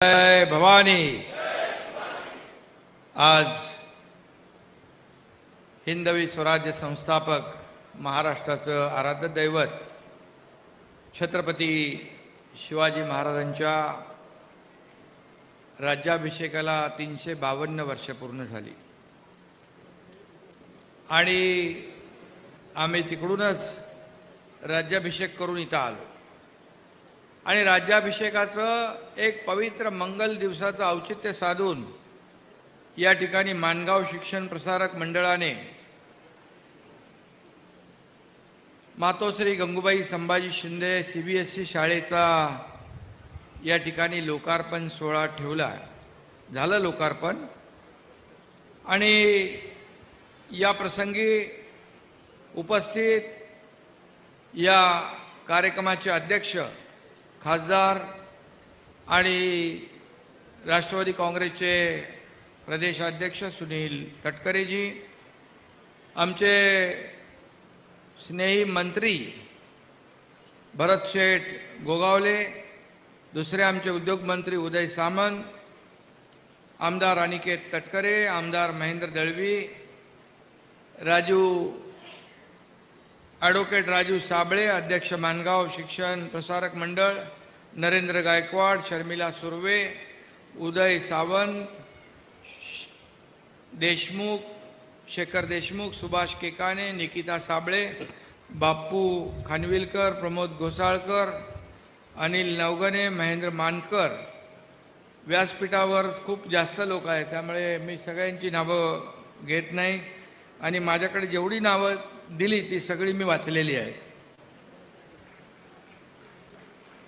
जय भवानी। आज हिंदवी स्वराज्य संस्थापक महाराष्ट्राचं आराध्य दैवत छत्रपती शिवाजी महाराजांच्या राज्याभिषेकाला 352 वर्ष पूर्ण झाली आणि आम्ही तिकडूनच राज्याभिषेक करून इथं आलो आणि राज्याभिषेकाचं एक पवित्र मंगल दिवसाचं औचित्य साधून या ठिकाणी माणगाव शिक्षण प्रसारक मंडळाने मातोश्री गंगूबाई संभाजी शिंदे CBSE शाळेचा या ठिकाणी लोकार्पण सोहळा ठेवला। झालं लोकार्पण आणि या प्रसंगी उपस्थित या कार्यक्रमाचे अध्यक्ष खासदार आणि राष्ट्रवादी काँग्रेसचे प्रदेशाध्यक्ष सुनील तटकरेजी, आमचे स्नेही मंत्री भरत शेठ गोगावले, दुसरे आमचे उद्योग मंत्री उदय सामंत, आमदार अनिकेत तटकरे, आमदार महेंद्र दळवी, ॲडव्होकेट राजू साबळे, अध्यक्ष माणगाव शिक्षण प्रसारक मंडळ, नरेंद्र गायकवाड, शर्मिला सुर्वे, उदय सावंत, देशमुख, शेखर देशमुख, सुभाष केकाने, निकिता साबळे, बाप्पू खानविलकर, प्रमोद घोसाळकर, अनिल नवगणे, महेंद्र मानकर। व्यासपीठावर खूप जास्त लोक आहेत त्यामुळे मी सगळ्यांची नावं घेत नाही आणि माझ्याकडे जेवढी नावं दिली ती सगळी मी वाचलेली आहेत,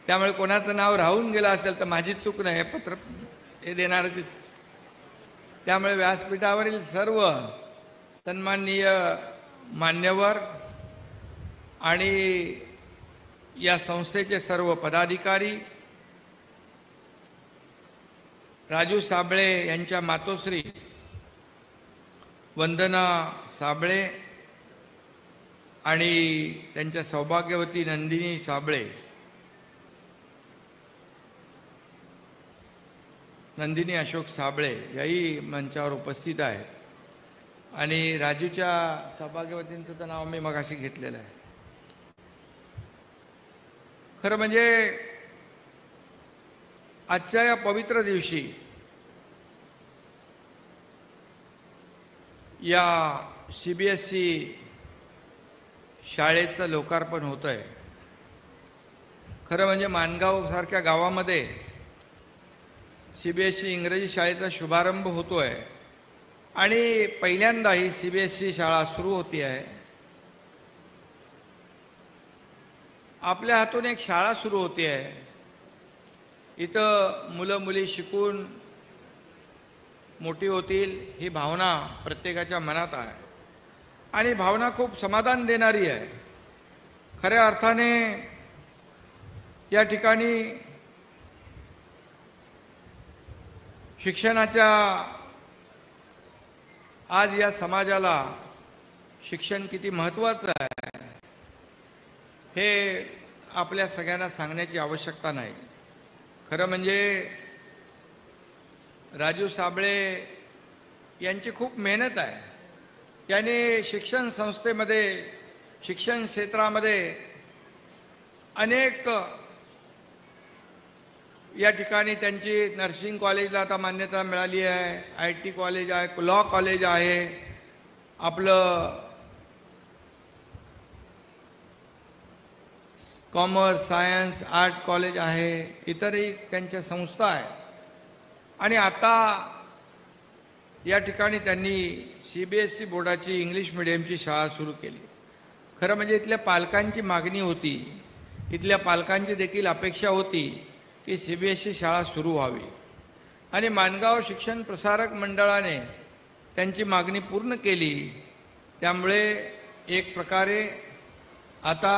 त्यामुळे कोणाचं नाव राहून गेलं असेल तर माझी चूक नाही, हे पत्र हे देणारच। त्यामुळे व्यासपीठावरील सर्व सन्माननीय मान्यवर आणि या संस्थेचे सर्व पदाधिकारी, राजू साबळे यांच्या मातोश्री वंदना साबळे आणि त्यांच्या सौभाग्यवती नंदिनी साबळे, नंदिनी अशोक साबळे याही मंचावर उपस्थित आहेत आणि राजूच्या सौभाग्यवतींचं तर नाव मी मगाशी घेतलेलं आहे। खरं म्हणजे आजच्या या पवित्र दिवशी या CBSE शाळेचं लोकार्पण होतं आहे। खरं म्हणजे माणगाव सारख्या गावामध्ये CBSE इंग्रजी शाळेचा शुभारंभ होतो आहे आणि पहिल्यांदा ही CBSE शाळा सुरू होती आहे। आपल्या हातून एक शाळा सुरू होती आहे, इथं मुलं मुली शिकून मोठी होतील ही भावना प्रत्येकाच्या मनात आहे आणि भावना खूप समाधान देणारी आहे। खऱ्या अर्थाने या ठिकाणी शिक्षणाच्या आज या समाजाला शिक्षण किती महत्त्वाचं आहे हे आपल्या सगळ्यांना सांगण्याची आवश्यकता नाही। खरं म्हणजे राजू साबळे यांची खूप मेहनत आहे, त्याने शिक्षण संस्थेमध्ये शिक्षण क्षेत्रामध्ये अनेक या ठिकाणी त्यांची नर्सिंग कॉलेजला आता मान्यता मिळाली आहे, IT कॉलेज आहे, लॉ कॉलेज आहे, आपलं कॉमर्स सायन्स आर्ट कॉलेज आहे, इतरही त्यांच्या संस्था आहेत आणि आता या ठिकाणी त्यांनी CBSE बोर्डाची इंग्लिश मिडियमची शाळा सुरू केली। खरं म्हणजे इथल्या पालकांची मागणी होती, इथल्या पालकांची देखील अपेक्षा होती की CBSE शाळा सुरू व्हावी आणि माणगाव शिक्षण प्रसारक मंडळाने त्यांची मागणी पूर्ण केली। त्यामुळे एक प्रकारे आता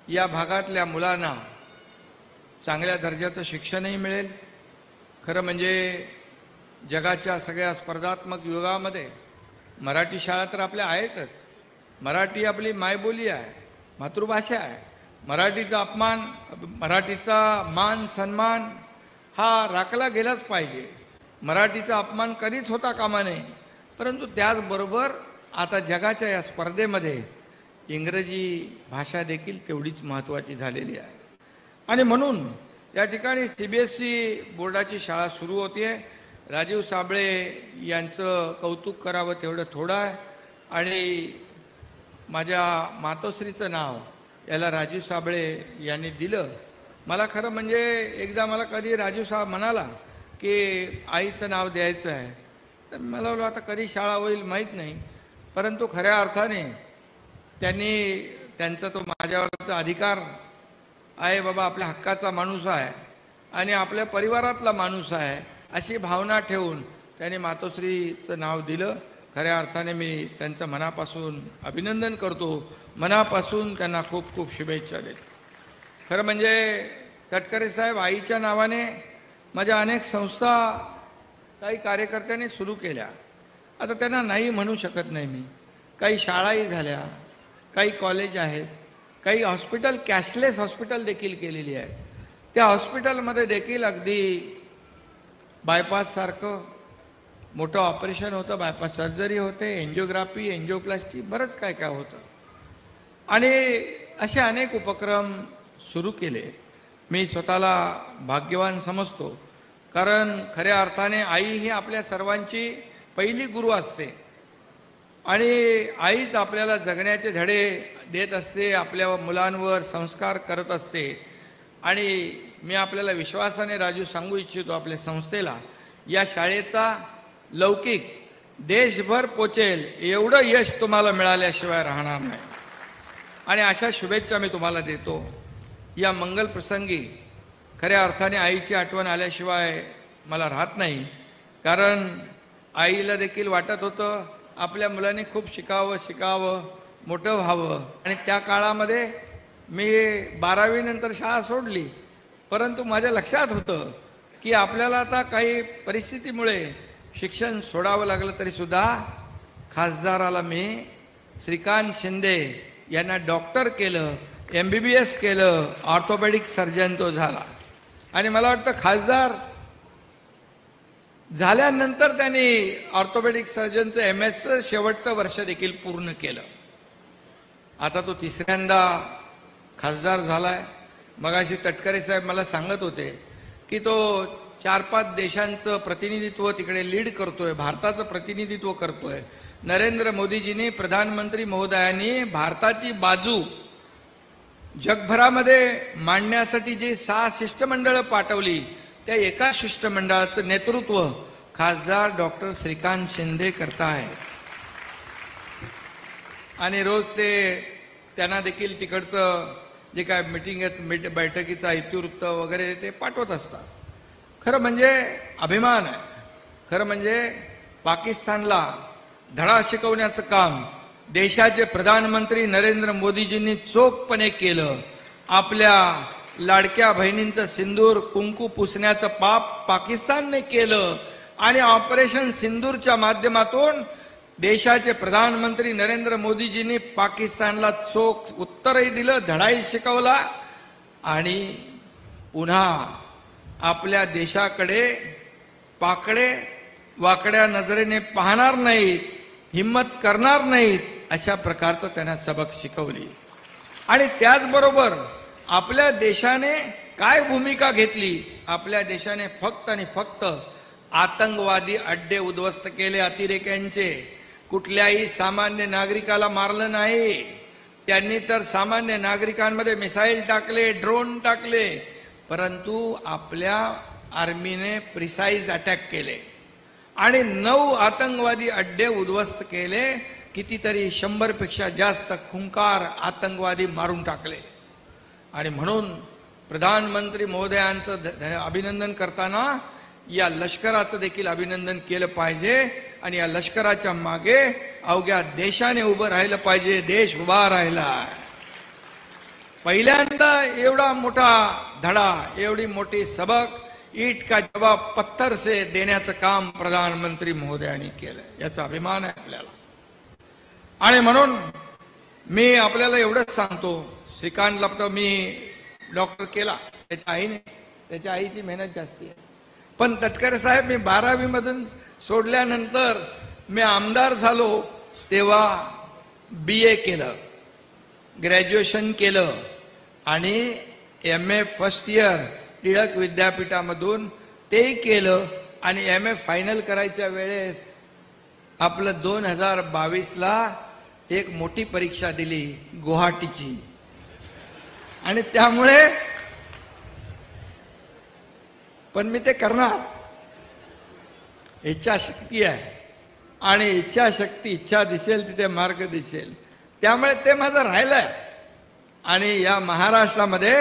या भागातल्या मुलांना चांगल्या दर्जाचं शिक्षणही मिळेल। खरं म्हणजे जगाच्या सगळ्या स्पर्धात्मक युगामध्ये मराठी शाळा तर आपल्या आहेतच, मराठी आपली मायबोली आहे, मातृभाषा आहे, मराठीचा अपमान, मराठीचा मान सन्मान हा राखला गेलाच पाहिजे. मराठीचा अपमान कधीच होता कामा नये. परंतु त्याचबरोबर आता जगाच्या या स्पर्धेमध्ये इंग्रजी भाषा देखील तेवढीच महत्त्वाची झालेली आहे. आणि म्हणून या ठिकाणी CBSE बोर्डाची शाळा सुरू होती आहे. राजीव साबळे यांचं कौतुक करावं तेवढं थोडं आहे. आणि माझ्या मातोश्रीचं नाव याला राजीव साबळे यांनी दिलं. मला खरं म्हणजे एकदा मला कधी राजीव साहेब म्हणाला की आईचं नाव द्यायचं आहे, तर मला बोललं आता कधी शाळा होईल माहीत नाही. परंतु खऱ्या अर्थाने त्यांचा तो माझ्यावरचा अधिकार आहे, बाबा आपल्या हक्काचा माणूस आहे आणि आपल्या परिवारातला माणूस आहे अशी भावना ठेवून त्यांनी मातोश्रीचं नाव दिलं. खऱ्या अर्थाने मी त्यांचं मनापासून अभिनंदन करतो, मनापासून त्यांना खूप खूप शुभेच्छा देतो. खरं म्हणजे तटकरे साहेब आईच्या नावाने माझ्या अनेक संस्था काही कार्यकर्त्यांनी सुरू केल्या. आता त्यांना नाही म्हणू शकत नाही मी. काही शाळाही झाल्या, काही कॉलेज आहेत, काही हॉस्पिटल कॅशलेस हॉस्पिटल देखील केलेली आहेत. त्या हॉस्पिटलमध्ये देखील अगदी बायपाससारखं मोठं ऑपरेशन होतं, बायपास सर्जरी होते, एन्जिओग्राफी, एन्जिओप्लास्टी, बरंच काय काय होतं. आणि असे अनेक उपक्रम सुरू केले. मी स्वतःला भाग्यवान समजतो, कारण खऱ्या अर्थाने आई ही आपल्या सर्वांची पहिली गुरु असते आणि आईच आपल्याला जगण्याचे धडे देत असते, आपल्या मुलांवर संस्कार करत असते. आणि मी आपल्याला विश्वासाने राजू सांगू इच्छितो आपल्या संस्थेला, या शाळेचा लौकिक देशभर पोचेल एवढं यश तुम्हाला मिळाल्याशिवाय राहणार नाही. आणि अशा शुभेच्छा मी तुम्हाला देतो. या मंगल प्रसंगी खऱ्या अर्थाने आईची आठवण आल्याशिवाय मला राहत नाही. कारण आईला देखील वाटत होतं आपल्या मुलांनी खूप शिकावं, मोठं व्हावं. आणि त्या काळामध्ये मी 12वी नंतर शाळा सोडली, परंतु माझ्या लक्षात होतं की आपल्याला आता काही परिस्थितीमुळे शिक्षण सोडावं लागलं तरीसुद्धा खासदाराला मी श्रीकांत शिंदे यांना डॉक्टर केलं, MBBS केलं, ऑर्थोपेडिक सर्जन तो झाला. आणि मला वाटतं खासदार झाल्यानंतर त्यांनी ऑर्थोपेडिक सर्जनचं MS शेवटचं वर्ष देखील पूर्ण केलं. आता तो तिसऱ्यांदा खासदार झालाय. मगाशी तटकरे साहेब मला सांगत होते की तो 4-5 देशांचं प्रतिनिधित्व तिकडे लीड करतोय, भारताचं प्रतिनिधित्व करतोय. नरेंद्र मोदीजींनी, प्रधानमंत्री महोदयांनी भारताची बाजू जगभरामध्ये मांडण्यासाठी जी 6 शिष्टमंडळं पाठवली, त्या एका शिष्टमंडळाचं नेतृत्व खासदार डॉक्टर श्रीकांत शिंदे करताय. आणि रोज ते त्यांना देखील तिकडचं जे काय बैठकीचा इतिवृत्त वगैरे ते पाठवत असतात. खरं म्हणजे अभिमान आहे. खरं म्हणजे पाकिस्तानला धडा शिकवण्याचं काम देशाचे प्रधानमंत्री नरेंद्र मोदीजींनी चोखपणे केलं. आपल्या लाडक्या बहिणींचं सिंदूर कुंकू पुसण्याचं पाप पाकिस्तानने केलं आणि ऑपरेशन सिंदूरच्या माध्यमातून देशाचे प्रधानमंत्री नरेंद्र मोदीजींनी पाकिस्तानला चोख उत्तरही दिलं, धडाही शिकवला. आणि पुन्हा आपल्या देशाकडे पाकडे वाकड्या नजरेने पाहणार नाहीत, हिम्मत करणार नाहीत, अशा प्रकारचं त्यांना सबक शिकवली. आणि त्याचबरोबर आपल्या देशाने काय भूमिका घेतली? आपल्या देशाने फक्त आणि फक्त आतंकवादी अड्डे उद्ध्वस्त केले, अतिरेक्यांचे. कुठल्याही सामान्य नागरिकाला मारलं नाही. त्यांनी तर सामान्य नागरिकांमध्ये मिसाईल टाकले, ड्रोन टाकले, परंतु आपल्या आर्मीने प्रिसाइज अटॅक केले आणि 9 आतंकवादी अड्डे उद्ध्वस्त केले. कितीतरी 100 पेक्षा जास्त खुंकार आतंकवादी मारून टाकले. आणि म्हणून प्रधानमंत्री महोदयांचं अभिनंदन करताना या लष्कराचं देखील अभिनंदन केलं पाहिजे. आणि या लष्कराच्या मागे अवघ्या देशाने उभं राहिलं पाहिजे. देश उभा राहिला. पहिल्यांदा एवढा मोठा धडा, एवढी मोठी सबक ईट का जवाब पत्थर से देण्याचं काम प्रधानमंत्री महोदयांनी केलं. याचा अभिमान आहे आपल्याला. आणि म्हणून मी आपल्याला एवढंच सांगतो, श्रीकांतला तर मी डॉक्टर केला, त्याच्या आईने, त्याच्या आईची मेहनत जास्ती आहे. पण तटकरे साहेब, मी 12वी मधून सोडल्यानंतर मी आमदार झालो तेव्हा BA केलं, ग्रॅज्युएशन केलं आणि MA फर्स्ट इयर टिळक विद्यापीठामधून तेही केलं आणि MA फायनल करायच्या वेळेस आपलं 2022ला एक मोठी परीक्षा दिली गुवाहाटीची. आणि त्यामुळे पण मी ते करणार. इच्छाशक्ती आहे आणि इच्छाशक्ती, इच्छा दिसेल तिथे मार्ग दिसेल. त्यामुळे ते माझं राहिलंय. आणि या महाराष्ट्रामध्ये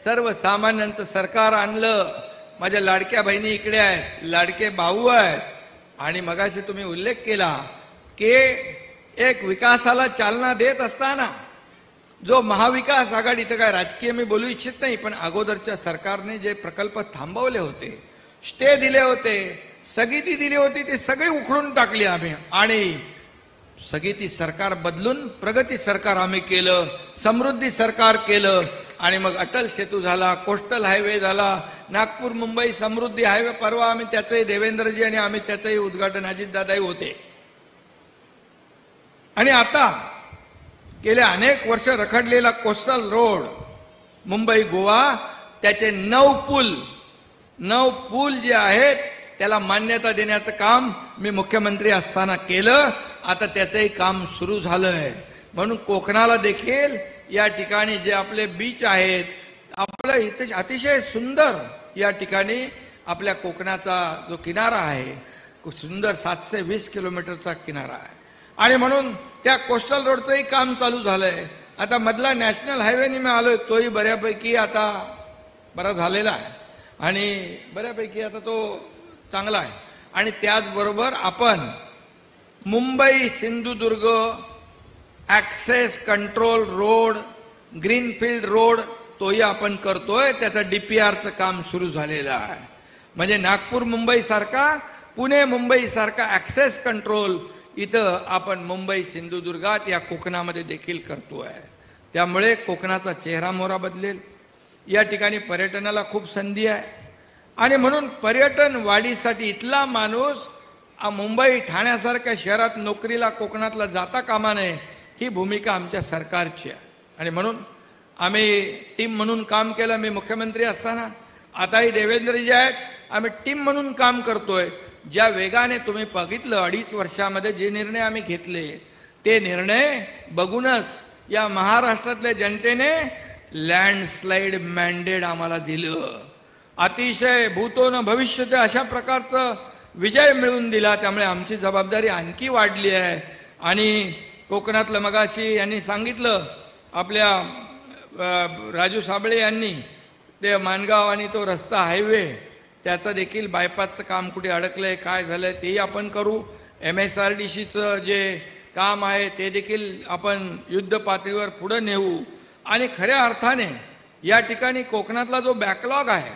सर्वसामान्यांचं सरकार आणलं. माझ्या लाडक्या बहिणी इकडे आहेत, लाडके भाऊ आहेत. आणि मगाशी तुम्ही उल्लेख केला की एक विकासाला चालना देत असताना जो महाविकास आघाडी, इथं काय राजकीय मी बोलू इच्छित नाही, पण अगोदरच्या सरकारने जे प्रकल्प थांबवले होते, स्टे दिले होते, स्थगिती दिली होती, ते सगळी उखडून टाकली आम्ही आणि स्थगिती सरकार बदलून प्रगती सरकार आम्ही केलं, समृद्धी सरकार केलं. आणि मग अटल सेतू झाला, कोस्टल हायवे झाला, नागपूर मुंबई समृद्धी हायवे, परवा आम्ही त्याचंही देवेंद्रजी आणि आम्ही त्याचंही उद्घाटन अजितदादाही होते. आणि आता गेल्या अनेक वर्ष रखडलेला कोस्टल रोड मुंबई गोवा, त्याचे 9 पूल जे आहेत त्याला मान्यता देण्याचं काम मी मुख्यमंत्री असताना केलं. आता त्याचंही काम सुरू झालंय. म्हणून कोकणाला देखील या ठिकाणी जे आपले बीच आहेत, आपलं इथे अतिशय सुंदर या ठिकाणी आपल्या कोकणाचा जो किनारा आहे, सुंदर 720 किलोमीटरचा किनारा आहे. आणि म्हणून त्या कोस्टल रोडचंही काम चालू झालंय. आता मधला नॅशनल हायवेने मी आलोय, तोही बऱ्यापैकी आता बरा झालेला आहे आणि बऱ्यापैकी आता तो चांगला आहे. आणि त्याचबरोबर आपण Mumbai Sindhudurg access control road, greenfield road, तोही आपण करतोय. त्याचं DPRचं काम सुरू झालेलं आहे. म्हणजे नागपूर मुंबई सारखा, पुणे मुंबई सारखा ॲक्सेस कंट्रोल इथं आपण मुंबई सिंधुदुर्गात या कोकणामध्ये देखील करतोय. त्यामुळे कोकणाचा चेहरा मोहरा बदलेल. या ठिकाणी पर्यटनाला खूप संधी आहे. आणि म्हणून पर्यटन वाढीसाठी इथला माणूस मुंबई ठाण्यासारख्या शहरात नोकरीला कोकणातला जाता कामा नये, ही भूमिका आमच्या सरकारची आहे. आणि म्हणून आम्ही टीम म्हणून काम केलं. मी मुख्यमंत्री असताना, आताही देवेंद्रजी आहेत, आम्ही टीम म्हणून काम करतोय. ज्या वेगाने तुम्ही बघितलं 2.5 वर्षामध्ये जे निर्णय आम्ही घेतले, ते निर्णय बघूनच या महाराष्ट्रातल्या जनतेने लँडस्लाईड मॅन्डेट आम्हाला दिलं. अतिशय भूतो न भविष्यते अशा प्रकारचं विजय मिळवून दिला. त्यामुळे आमची जबाबदारी आणखी वाढली आहे. आणि कोकणातलं मगाशी यांनी सांगितलं, आपल्या राजू साबळे यांनी, ते माणगाव आणि तो रस्ता हायवे, त्याचं देखील बायपासचं काम कुठे अडकलंय, काय झालंय, तेही आपण करू. MSRDCचं जे काम आहे ते देखील आपण युद्ध पातळीवर पुढे नेऊ. आणि खऱ्या अर्थाने या ठिकाणी कोकणातला जो बॅकलॉग आहे,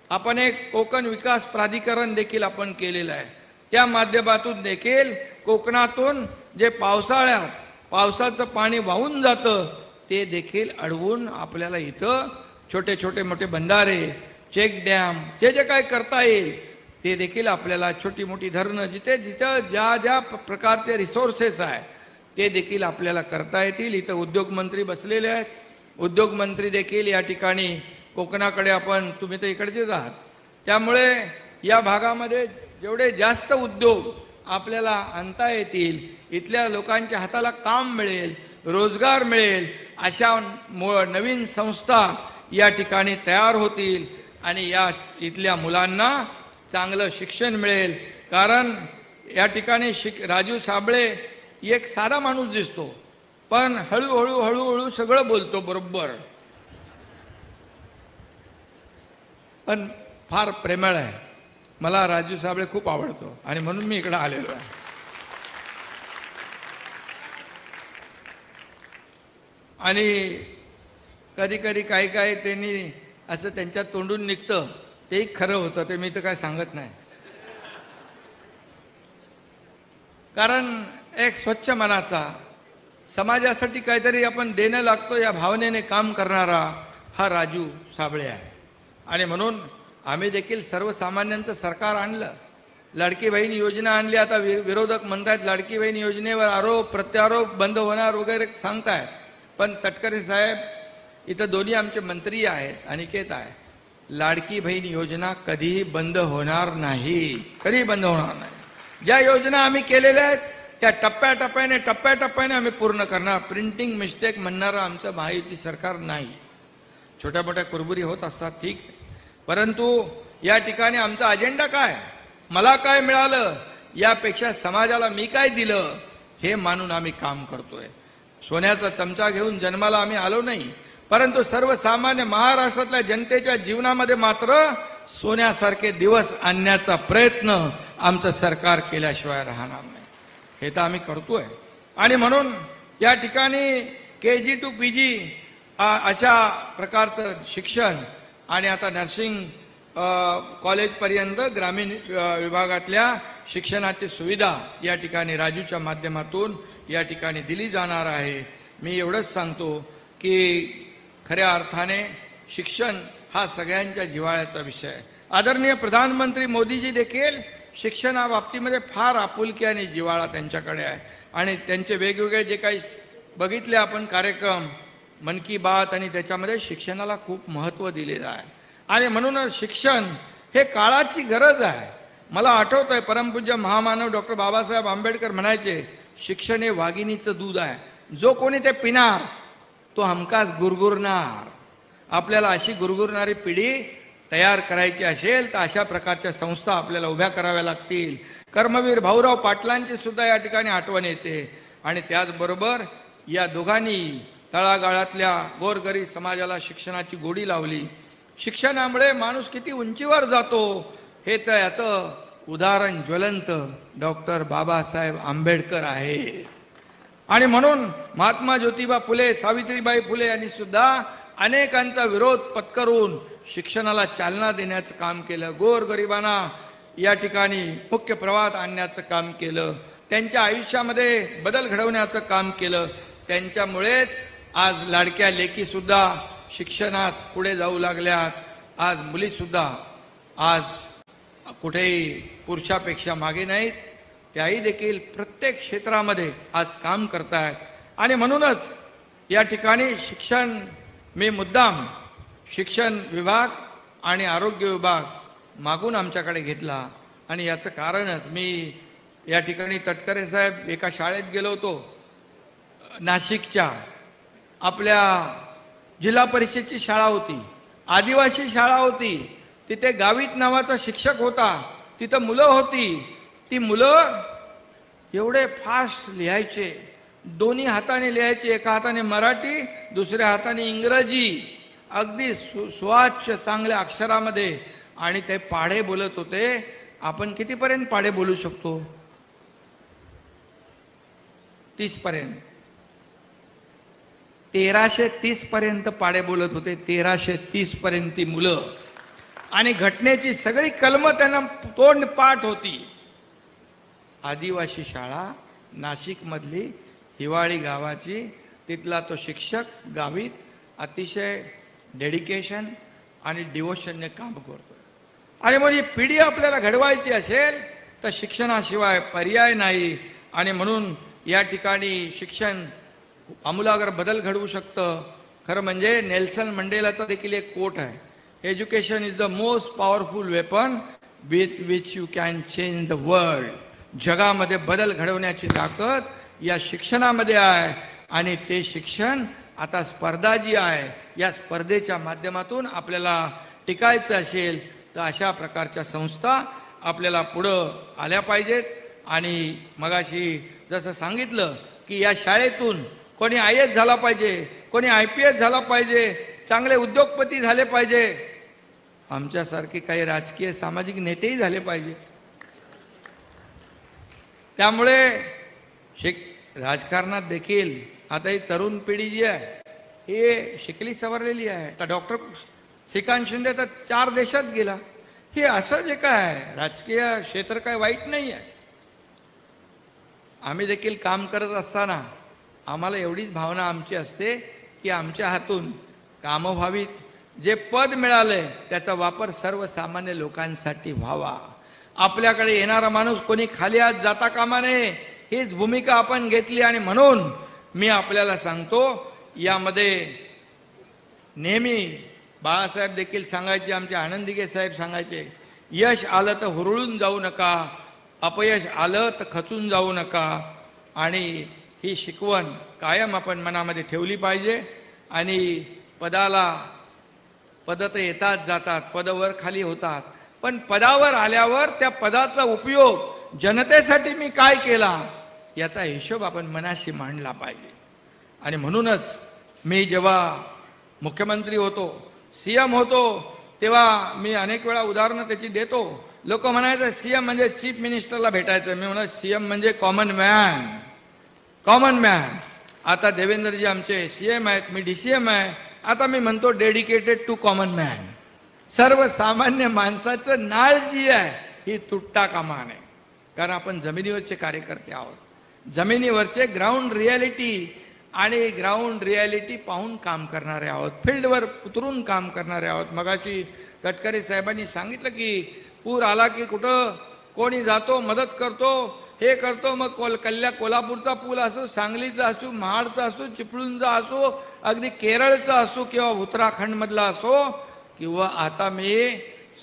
आपण एक कोकण विकास प्राधिकरण देखील आपण केलेलं आहे. त्या माध्यमातून देखील कोकणातून जे पावसाळ्यात पावसाचं पाणी वाहून जातं, ते देखील अडवून आपल्याला इथं छोटे छोटे मोठे बंधारे, चेक डॅम, जे जे काय करता येईल ते देखील आपल्याला, छोटी मोठी धरणं, जिथे जिथं ज्या ज्या प्रकारचे रिसोर्सेस आहे ते देखील आपल्याला करता येतील. इथं उद्योगमंत्री बसलेले आहेत. उद्योगमंत्री देखील या ठिकाणी कोकणाकडे, आपण, तुम्ही तर इकडचेच आहात, त्यामुळे या भागामध्ये जेवढे जास्त उद्योग आपल्याला आणता येतील, इथल्या लोकांच्या हाताला काम मिळेल, रोजगार मिळेल, अशा नवीन संस्था या ठिकाणी तयार होतील. आणि या इथल्या मुलांना चांगलं शिक्षण मिळेल. कारण या ठिकाणी राजू साबळे एक साधा माणूस दिसतो, पण हळूहळू हळूहळू सगळं बोलतो बरोबर, पण फार प्रेमळ आहे. मला राजू साबळे खूप आवडतो आणि म्हणून मी इकडे आलेलो आहे. आणि कधी कधी काही काही त्यांनी असं त्यांच्या तोंडून निघतं, तेही खरं होतं, ते मी तर काय सांगत नाही. कारण एक स्वच्छ मनाचा, समाजासाठी काहीतरी आपण देणं लागतो या भावनेने काम करणारा हा राजू साबळे आहे. आणि म्हणून आम्ही देखील सर्वसामान्यांचं सरकार आणलं, लाडकी बहीण योजना आणली. आता विरोधक म्हणतात लाडकी बहीण योजनेवर आरोप प्रत्यारोप बंद होणार वगैरे सांगतायत, पण तटकरे साहेब इथं दोन्ही आमचे मंत्री आहेत, अनिकेत आहे, लाडकी बहीण योजना कधीही बंद होणार नाही, कधीही बंद होणार नाही. ज्या योजना आम्ही केलेल्या आहेत त्या टप्प्याटप्प्याने आम्ही पूर्ण करणार. प्रिंटिंग मिस्टेक म्हणणारं आमचं महायुती सरकार नाही. छोट्या मोठ्या कुरबुरी होत असतात, ठीक आहे, परंतु या ठिकाणी आमचा अजेंडा काय, मला काय मिळालं यापेक्षा समाजाला मी काय दिलं हे मानून आम्ही काम करतोय. सोन्याचा चमचा घेऊन जन्माला आम्ही आलो नाही, परंतु सर्वसामान्य महाराष्ट्रातल्या जनतेच्या जीवनामध्ये मात्र सोन्यासारखे दिवस आणण्याचा प्रयत्न आमचं सरकार केल्याशिवाय राहणार नाही. हे तर आम्ही करतोय. आणि म्हणून या ठिकाणी KG to PG अशा प्रकारचं शिक्षण आणि आता नर्सिंग कॉलेजपर्यंत ग्रामीण विभागातल्या शिक्षणाची सुविधा या ठिकाणी राजूच्या माध्यमातून या ठिकाणी दिली जाणार आहे. मी एवढंच सांगतो की खऱ्या अर्थाने शिक्षण हा सगळ्यांच्या जिव्हाळ्याचा विषय आहे. आदरणीय प्रधानमंत्री मोदीजी देखील शिक्षणाबाबतीमध्ये फार आपुलकी आणि जिव्हाळा त्यांच्याकडे आहे. आणि त्यांचे वेगवेगळे जे काही बघितले आपण कार्यक्रम, मन की बात, आणि त्याच्यामध्ये शिक्षणाला खूप महत्त्व दिलेलं आहे. आणि म्हणूनच शिक्षण हे काळाची गरज आहे. मला आठवतंय परमपूज्य महामानव डॉक्टर बाबासाहेब आंबेडकर म्हणायचे, शिक्षण हे वाघिणीचं दूध आहे, जो कोणी ते पिणार तो हमखास गुरगुरणार. आपल्याला अशी गुरगुरणारी पिढी तयार करायची असेल तर अशा प्रकारच्या संस्था आपल्याला उभ्या कराव्या लागतील. कर्मवीर भाऊराव पाटलांची सुद्धा या ठिकाणी आठवण येते. आणि त्याचबरोबर या दोघांनी तळागाळातल्या गोरगरीब समाजाला शिक्षणाची गोडी लावली. शिक्षणामुळे माणूस किती उंचीवर जातो हे तर याचं उदाहरण ज्वलंत डॉक्टर बाबासाहेब आंबेडकर आहे. आणि म्हणून महात्मा ज्योतिबा फुले, सावित्रीबाई फुले यांनी सुद्धा अनेकांचा विरोध पत्करून शिक्षणाला चालना देण्याचं काम केलं. गोरगरिबांना या ठिकाणी मुख्य प्रवाहात आणण्याचं काम केलं. त्यांच्या आयुष्यामध्ये बदल घडवण्याचं काम केलं. त्यांच्यामुळेच आज लाडक्या लेकीसुद्धा शिक्षणात पुढे जाऊ लागल्यात. आज मुलीसुद्धा आज कुठेही पुरुषापेक्षा मागे नाहीत. त्याही देखील प्रत्येक क्षेत्रामध्ये आज काम करतायत. आणि म्हणूनच या ठिकाणी शिक्षण मी मुद्दाम शिक्षण विभाग आणि आरोग्य विभाग मागून आमच्याकडे घेतला. आणि याचं कारणच मी या ठिकाणी तटकरे साहेब एका शाळेत गेलो होतो, नाशिकच्या आपल्या जिल्हा परिषदेची शाळा होती, आदिवासी शाळा होती. तिथे गावित नावाचा शिक्षक होता. तिथं मुलं होती. ती मुलं एवढे फास्ट लिहायचे, दोन्ही हाताने लिहायचे, एका हाताने मराठी दुसऱ्या हाताने इंग्रजी, अगदी सुवाच्य चांगल्या अक्षरामध्ये. आणि ते पाढे बोलत होते. आपण कितीपर्यंत पाढे बोलू शकतो? 30 पर्यंत. 1330 पर्यंत पाढे बोलत होते. 1330 पर्यंत ती मुलं. आणि घटनेची सगळी कलमं त्यांना तोंड पाठ होती. आदिवासी शाळा नाशिकमधली हिवाळी गावाची, तिथला तो शिक्षक गावीत अतिशय डेडिकेशन आणि डिवोशनने काम करतोय. आणि मग ही पिढी आपल्याला घडवायची असेल तर शिक्षणाशिवाय पर्याय नाही. आणि म्हणून या ठिकाणी शिक्षण आमूलाग्र बदल घडवू शकतं. खरं म्हणजे नेल्सन मंडेलाचा देखील एक कोट आहे, education is the most powerful weapon with which you can change the world. जगामध्ये बदल घडवण्याची ताकद या शिक्षणामध्ये आहे. आणि ते शिक्षण आता स्पर्धा जी आहे, या स्पर्धेच्या माध्यमातून आपल्याला टिकायचं असेल तर अशा प्रकारच्या संस्था आपल्याला पुढं आल्या पाहिजेत. आणि मगाशी जसं सांगितलं की या शाळेतून कोणी IAS झाला पाहिजे, कोणी IPS झाला पाहिजे, चांगले उद्योगपती झाले पाहिजे, आमच्यासारखे काही राजकीय सामाजिक नेतेही झाले पाहिजे. त्यामुळे राजकारणात देखील आता ही तरुण पिढी जी आहे हे शिकली सवरलेली आहे. आता डॉक्टर श्रीकांत शिंदे तर 4 देशात गेला. हे असं जे काय आहे, राजकीय क्षेत्र काय वाईट नाही आहे. आम्ही देखील काम करत असताना आम्हाला एवढीच भावना आमची असते की आमच्या हातून कामं व्हावीत, जे पद मिळाले त्याचा वापर सर्वसामान्य लोकांसाठी व्हावा. आपल्याकडे येणारा माणूस कोणी खाली हात जाता कामा नये, हीच भूमिका आपण घेतली. आणि म्हणून मी आपल्याला सांगतो, यामध्ये नेहमी बाळासाहेब देखील सांगायचे, आमचे आनंदिगे साहेब सांगायचे, यश आलं तर हुरळून जाऊ नका, अपयश आलं तर खचून जाऊ नका. आणि ही शिकवण कायम आपण मनामध्ये ठेवली पाहिजे. आणि पद तर येतात जातात, पदावर खाली होतात, पण पदावर आल्यावर त्या पदाचा उपयोग जनतेसाठी मी काय केला याचा हिशोब आपण मनाशी मांडला पाहिजे. आणि म्हणूनच मी जेव्हा मुख्यमंत्री होतो, सीएम होतो, तेव्हा मी अनेक वेळा उदाहरणं त्याची देतो. लोक म्हणायचं सीएम म्हणजे चीफ मिनिस्टरला भेटायचं. मी म्हणत सीएम म्हणजे कॉमन मॅन. आता देवेंद्रजी आमचे सीएम आहेत, मी डीसीएम आहे. आता मी म्हणतो डेडिकेटेड टू कॉमन मॅन. सर्वसामान्य माणसाचं नाळ जी आहे ही तुटता कामा नये. कारण आपण जमिनीवरचे कार्यकर्ते आहोत. जमिनीवरचे ग्राउंड रियालिटी पाहून काम करणारे आहोत, फील्डवर उतरून काम करणारे आहोत. मगाशी तटकरे साहेबांनी सांगितलं की पूर आला की कुठं कोणी जातो, मदत करतो, हे करतो. मग कोल्हापूरचा पूल असो, सांगलीचा असो, महाडचा असो, चिपळूणचा असो, अगदी केरळचा असो किंवा उत्तराखंडमधला असो, किंवा आता मी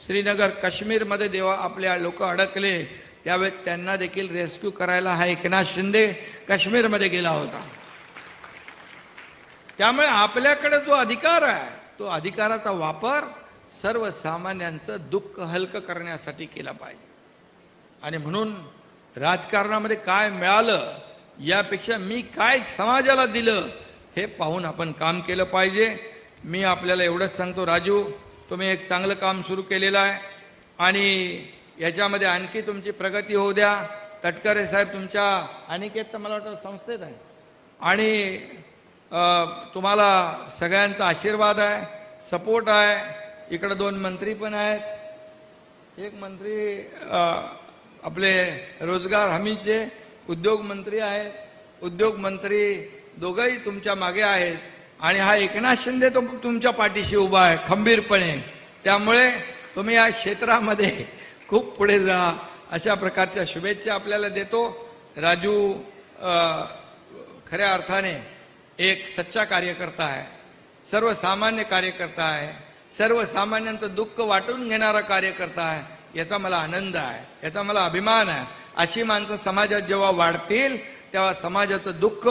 श्रीनगर काश्मीरमध्ये जेव्हा आपल्या लोक अडकले त्यावेळेस त्यांना देखील रेस्क्यू करायला हा एकनाथ शिंदे काश्मीरमध्ये गेला होता. त्यामुळे आपल्याकडे जो अधिकार आहे तो अधिकाराचा वापर सर्वसामान्यांचं दुःख हलकं करण्यासाठी केला पाहिजे. आणि म्हणून राजकारणामध्ये काय मिळालं यापेक्षा मी काय समाजाला दिलं हे पाहून आपण काम केलं पाहिजे. मी आपल्याला एवढंच सांगतो, राजू तुम्ही एक चांगलं काम सुरू केलेलं आहे आणि याच्यामध्ये आणखी तुमची प्रगती होऊ द्या. तटकरे साहेब तुमच्या अनिकेत तर मला वाटतं संस्थेत आहे आणि तुम्हाला सगळ्यांचा आशीर्वाद आहे, सपोर्ट आहे. इकडे 2 मंत्री पण आहेत. एक मंत्री आपले रोजगार हमीचे उद्योग मंत्री आहेत. उद्योग मंत्री दोघंही तुमच्या मागे आहेत आणि हा एकनाथ शिंदे तो तुमच्या पाठीशी उभा आहे खंबीरपणे. त्यामुळे तुम्ही या क्षेत्रामध्ये खूप पुढे जा, अशा प्रकारच्या शुभेच्छा आपल्याला देतो. राजू खऱ्या अर्थाने एक सच्चा कार्यकर्ता आहे, सर्वसामान्य कार्यकर्ता आहे, सर्वसामान्यांचं दुःख वाटून घेणारा कार्यकर्ता आहे. याचा मला आनंद आहे, याचा मला अभिमान आहे. अशी माणसं समाजात जेव्हा वाढतील तेव्हा समाजाचं दुःख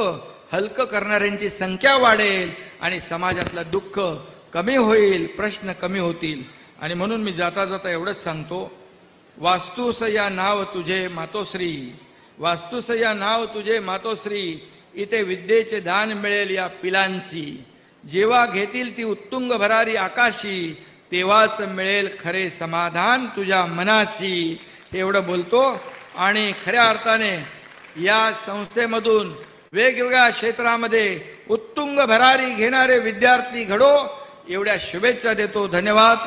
हलकं करणाऱ्यांची संख्या वाढेल आणि समाजातलं दुःख कमी होईल, प्रश्न कमी होतील. आणि म्हणून मी जाता जाता एवढंच सांगतो, वास्तुस या नाव तुझे मातोश्री, वास्तुस या नाव तुझे मातोश्री, इथे विद्येचे दान मिळेल या पिलांसी, जेव्हा घेतील ती उत्तुंग भरारी आकाशी, तेव्हाच मिळेल खरे समाधान तुझ्या मनाशी. हे एवढं बोलतो. आणि खऱ्या अर्थाने या संस्थेमधून वेगवेगळ्या क्षेत्रामध्ये उत्तुंग भरारी घेणारे विद्यार्थी घडो, एवढ्या शुभेच्छा देतो. धन्यवाद.